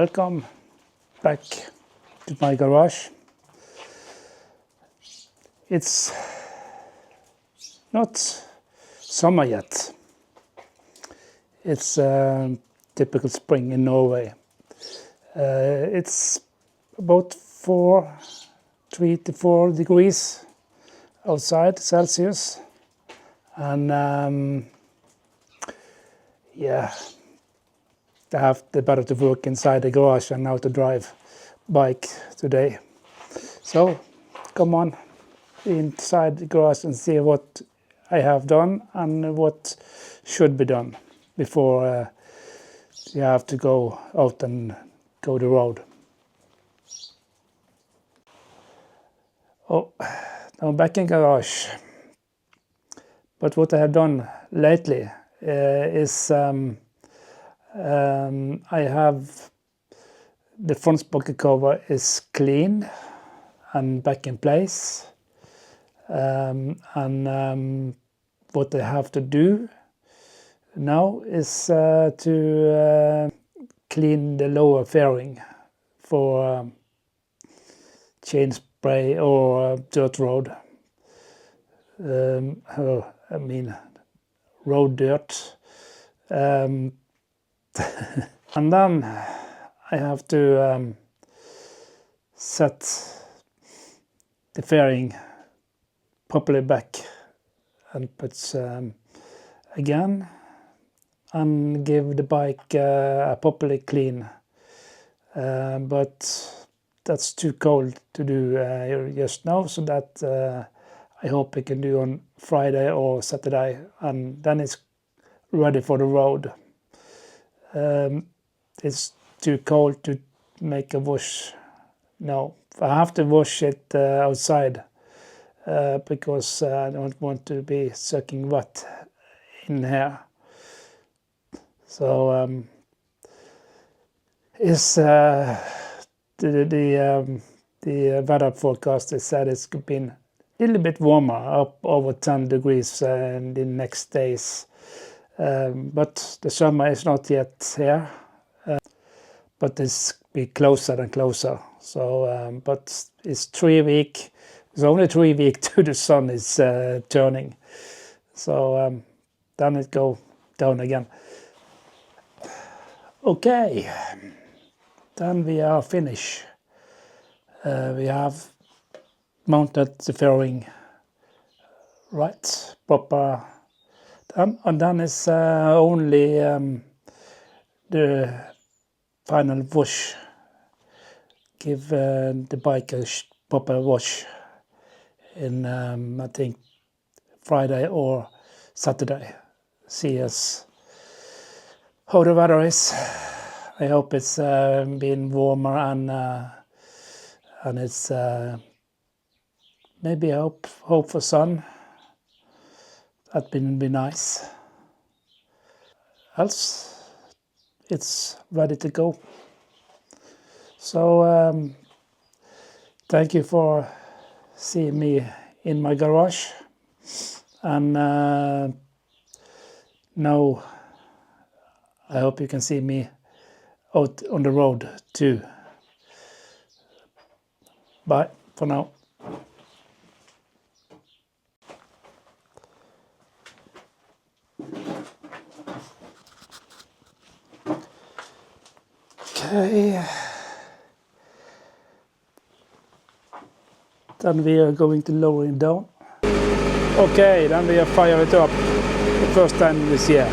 Welcome back to my garage. It's not summer yet. It's typical spring in Norway. It's about 3 to 4 degrees outside Celsius, and yeah, I have the better to work inside the garage and now to drive bike today. So come on inside the garage and see what I have done and what should be done before you have to go out and go the road. Oh, now I'm back in garage. But what I have done lately is I have the front sprocket cover is clean and back in place, and what I have to do now is to clean the lower fairing for chain spray or dirt road. Road dirt. And then I have to set the fairing properly back and put again and give the bike a properly clean. But that's too cold to do just now, so that I hope I can do on Friday or Saturday, and then it's ready for the road. It's too cold to make a wash now. I have to wash it outside because I don't want to be soaking wet in here. So it's the weather forecast said it's been a little bit warmer, up over 10 degrees in the next days. But the summer is not yet here, but it's be closer and closer. So, but it's 3 weeks. It's only 3 weeks to the sun is turning. So then it go down again. Okay, then we are finished. We have mounted the fairing right, proper. And then it's only the final wash. Give the bike a proper wash in I think Friday or Saturday. See how the weather is. I hope it's been warmer and it's maybe hope for sun. That would be nice. Else, it's ready to go. So, thank you for seeing me in my garage. And now, I hope you can see me out on the road too. Bye for now. Okay, then we are going to lower it down. Okay, then we are fire it up the first time this year.